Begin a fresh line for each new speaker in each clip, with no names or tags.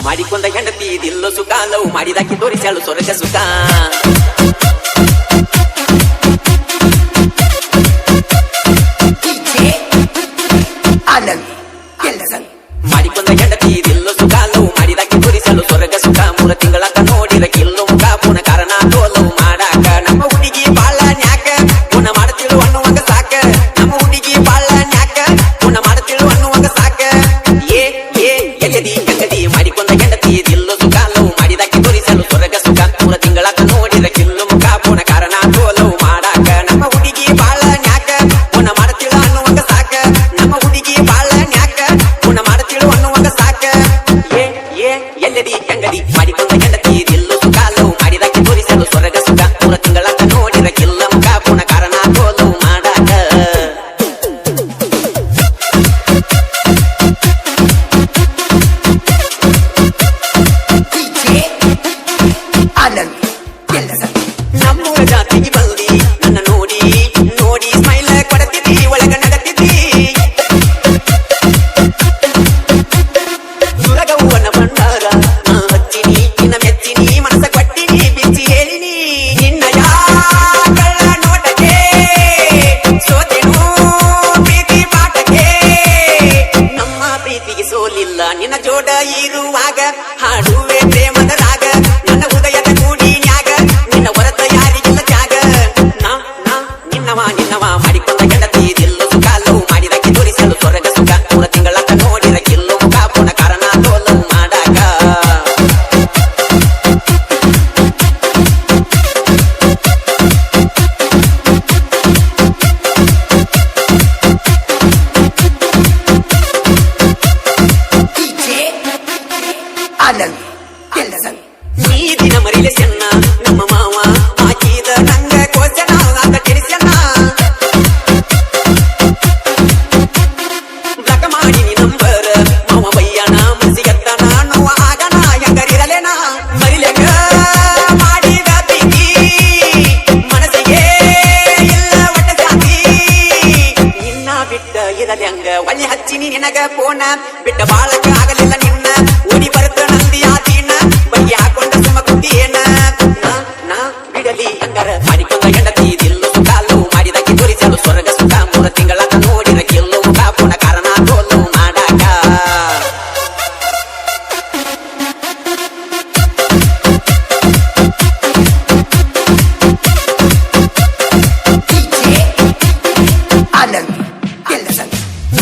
ಮಾಡಿಕೊಂಡ ಹೆಂಡತಿ ದಿಲ್ಲ ಸುಖ ಲವ್ ಮಾಡಿದಾಕಿ ತೋರಿಸ್ಯಾಳು ಸ್ವರ್ಗ ಸುಖ ಮಾಡಿಕೊಂಡ ಹೆಂಡತಿ ದಿಲ್ಲ ಸುಖ ಲವ್ ಮಾಡಿದಾಕಿ ತೋರಿಸ್ಯಾಳು ಸ್ವರ್ಗ ಸುಖ 3 ತಿಂಗಳಾಕ ನೋಡಿರ ಕಿಲ್ಲು ಮುಖ ಪುನ ಕಾರಣ ಲವ್ ಮಾಡಾಕ ನಮ್ಮ ಹುಡುಗಿ ಬಾಳ ನ್ಯಾಕ ಪುನ ಮಾಡ್ತಿಳು ಅನ್ನುವಂಗ ಸಾಕ ನಮ್ಮ ಹುಡುಗಿ ಬಾಳ ನ್ಯಾಕ ಪುನ ಮಾಡ್ತಿಳು ಅನ್ನುವಂಗ ಸಾಕ ಎಲ್ಲದಿ ಗಂಗದಿ ಮಾಡಿಕೊಂಡ ಹೆಂಡತಿ ದಿಲ್ಲ ಸುಖ ಲವ್ ಮಾಡಿದಾಕಿ ತೋರಿಸಲು ಸ್ವರ್ಗ ಸುಖ 3 ತಿಂಗಳಾಕ ನೋಡಿರ ಕಿಲ್ಲು ಮುಖ ಪುನ ಕಾರಣ ಲವ್ ಮಾಡಾಕ ನಮ್ಮ ಹುಡುಗಿ ಬಾಳ ನ್ಯಾಕ ಪುನ ಮಾಡ್ತಿಳು ಅನ್ನುವಂಗ ಸಾಕ ನಮ್ಮ ಹುಡುಗಿ ಬಾಳ ನ್ಯಾಕ ಪುನ ಮಾಡ್ತಿಳು ಅನ್ನುವಂಗ ಸಾಕ ಎಲ್ಲದಿ ಗಂಗದಿ ಮಾಡಿಕೊಂಡ ಹೆಂಡತಿ ದಿಲ್ಲ ಸುಖ ಲವ್ ಮಾಡಿದಾಕಿ ತೋರಿಸಲು ಸ್ವರ್ಗ ಸುಖ 3 ತಿಂಗಳಾಕ ನೋಡಿರ ಕಿಲ್ಲು ಮುಖ ಪುನ ಕಾರಣ ಲವ್ ಮಾಡಾಕ ನಮ್ಮೂರ ಜಾತಿಗೆ ಬಂದಿ ನನ್ನ ನೋಡಿ ನೋಡಿ ಸ್ಮೈಲ್ ಕೊಡತಿದ್ದಿ ಒಳಗ ನಡತಿದ್ದಿ ಸುರಗವ್ವನ ಭಂಡಾರ ನಾ ಹಚ್ಚಿನಿ ನಿನ್ನ ಮೆಚ್ಚಿನಿ ಮನಸ ಕೊಟ್ಟಿನಿ ಬಿಚ್ಚಿ ಹೇಳಿನಿ ನಿನ್ನ ಯಾಗಳ ನೋಟಕ್ಕೆ ಸೋತೆನು ಪ್ರೀತಿ ಪಾಠಕ್ಕೆ ನಮ್ಮ ಪ್ರೀತಿಗೆ ಸೋಲಿಲ್ಲ ನಿನ್ನ ಜೋಡ ಇರುವಾಗ ಹಾಡುವೆ ಪ್ರೇಮದ ರಾಗ ನನ್ನ ಉದಯದ ಕೂಡಿನ್ಯಾಗ ನಿನ್ನ ಹೊರತ ಯಾರಿಗಿಲ್ಲ ತ್ಯಾಗ ನಿನ್ನವ ಮಾಡಿಕೊಂಡ ಹೆಂಡತಿ ದಿಲ್ಲ ಸುಖ ಲವ್ ಮಾಡಿದಾಕಿ ತೋರಿಸಲು ಸ್ವರ್ಗ ಸುಖ 3 ತಿಂಗಳಾಕ ನೋಡಿರ ಕಿಲ್ಲು ಮುಖ ಪುನ ಕಾರಣ ಲವ್ ಮಾಡಾಕ ನೀ ದಿನ ಮರಿಲೆ ಚೆನ್ನ ನಮ್ಮ ಮಾವ ಹಾಕಿದ ನಂಗ ಕೋಚನ ಅಂತ ಕೆಡಿಸನ್ನ ಬ್ಲಾಕ್ ಮಾಡಿನಿ ನಂಬರ್ ಮಾವ ಬಯ್ಯನ ಮನಸ್ಸಿಗೆತ್ತನ ನೋವ ಆಗನ ಹೆಂಗರಿರಲೇನ ಮರಿಲೆಗ ಮಾಡಿದ ಪ್ರೀತಿ ಮನಸ್ಸಿಗೆ ಇಲ್ಲ ಒಟ್ಟ ಜಾತಿ ನಿನ್ನ ಬಿಟ್ಟ ಇರಲಿ ಹಂಗ ಒಳ್ಳೆ ಹಚ್ಚಿನಿ ನಿನಗ ಫೋನ ಬಿಟ್ಟ ಬಾಳಕ ಆಗಲಿಲ್ಲ ನಿನ್ನ ಓಡಿ ಬರುತ್ತ ನಂದಿ ಆತೀನ ಬೈಯ ಹಾಕೊಂಡ ಸುಮ ಕುಂತಿಯೇನ ನಾ ಬಿಡಲಿ ಹಂಗಾರ ಮಾಡಿಕೊಂಡ ಹೆಂಡತಿ ದಿಲ್ಲ ಸುಖ ಲವ್ ಮಾಡಿದಾಕಿ ತೋರಿಸಲು ಸ್ವರ್ಗ ಸುಖ 3 ತಿಂಗಳಾಕ ನೋಡಿರ ಕಿಲ್ಲು ಮುಖ ಪುನ ಕಾರಣ ಲವ್ ಮಾಡಾಕ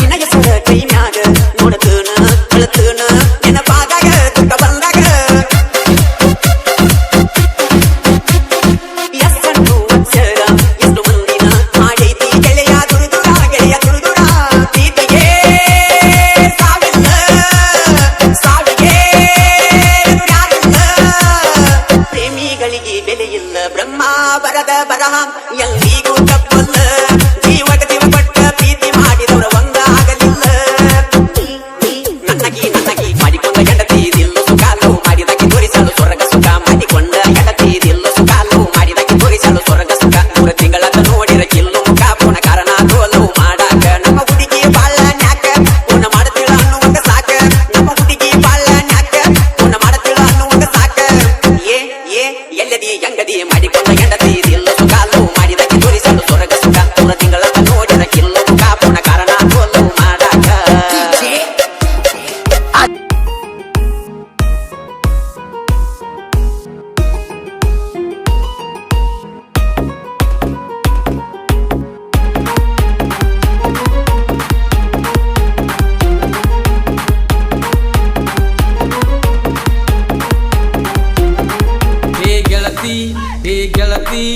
ನಿನಗೆ ಸಡ ಕೈ ಮ್ಯಾಗ ನೋಡತನ ಅಳತನ ನೆನಪಾದಾಗ ದುಃಖ ಬಂದಾಗ ಎಸ್ಸನ್ನು ಅಕ್ಷರ ಎಷ್ಟು ಮಂದಿನ ಮಾಡೈತಿ ಗೆಳೆಯ ದುರುದುರ ಪ್ರೀತಿಗೆ ಸಾವಿಲ್ಲ ಸಾವಿಗೆ ಯಾರಿಲ್ಲ ಪ್ರೇಮಿಗಳಿಗೆ ಬೆಲೆ ಇಲ್ಲ ಬ್ರಹ್ಮ ಬರದ ಬರಹ ಎಲ್ಲಿಗೂ ತಪ್ಪಲ್ಲ ಜೀವಕ ಜೀವಪಟ್ಟ ಪ್ರೀತಿ ಮಾಡಿದವರ ಒಂದ ಆಗಲಿಲ್ಲ ನನ್ನಗಿ ಮಾಡಿಕೊಂಡ ಹೆಂಡತಿ ದಿಲ್ಲ ಸುಖ ಲವ್ ಮಾಡಿದಾಕಿ ತೋರಿಸಲು ಸ್ವರ್ಗ ಸುಖ ಮಾಡಿಕೊಂಡ ಹೆಂಡತಿ ದಿಲ್ಲ ಸುಖ ಲವ್ ಮಾಡಿದಾಕಿ ತೋರಿಸಲು ಸ್ವರ್ಗ ಸುಖ 3 ತಿಂಗಳಾಕ ನೋಡಿರ ಕಿಲ್ಲು ಮುಖ ಪುನ ಕಾರಣ ಲವ್ ಮಾಡಾಕ ನಮ್ಮ ಹುಡುಗಿ ಬಾಳ ನ್ಯಾಕ ಪುನ ಮಾಡ್ತಿಳ ಅನ್ನುವಂಗ ಸಾಕ ನಮ್ಮ ಹುಡುಗಿ ಬಾಳ ನ್ಯಾಕ ಪುನ ಮಾಡ್ತಿಳ ಅನ್ನುವಂಗ ಸಾಕ ಎಲ್ಲದಿ ಗಂಗದಿ ಮಾಡಿಕೊಂಡ ಹೆಂಡತಿ ದಿಲ್ಲ ಸುಖ ಲವ್ ಮಾಡಿದಾಕಿ ತೋರಿಸಲು ಸ್ವರ್ಗ ಸುಖ 3 ತಿಂಗಳಾಕ ನೋಡಿರ ಕಿಲ್ಲು ಮುಖ ಪುನ ಕಾರಣ ಲವ್ ಮಾಡಾಕ
ಹೇ ಗೆಳತಿ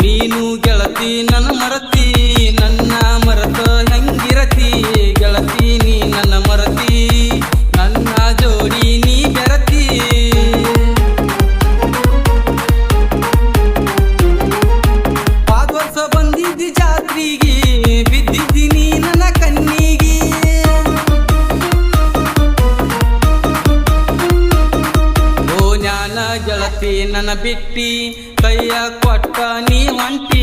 ನೀನು ಗೆಳತಿ ನನ್ನ ಮರತಿ ನನ್ನ ಮರತ ಹೆಂಗಿರತಿ ಗೆಳತಿ ನೀ ನನ್ನ ಮರತಿ ನನ್ನ ಜೋಡಿ ನೀ ಬೆರತಿ ಪಾದ ವರ್ಷ ಬಂದಿದ್ದಿ ಜಾತ್ರೆಗೆ ಬಿದ್ದಿದ್ದೀನಿ ನನ್ನ ಕಣ್ಣಿಗೆ ಓ ಜ್ಞಾನ ಗೆಳತಿ ನನ್ನ ಬಿಟ್ಟಿ ಕೈಯ ಕೊಟ್ಟ ನೀ ಹೊಂಟಿ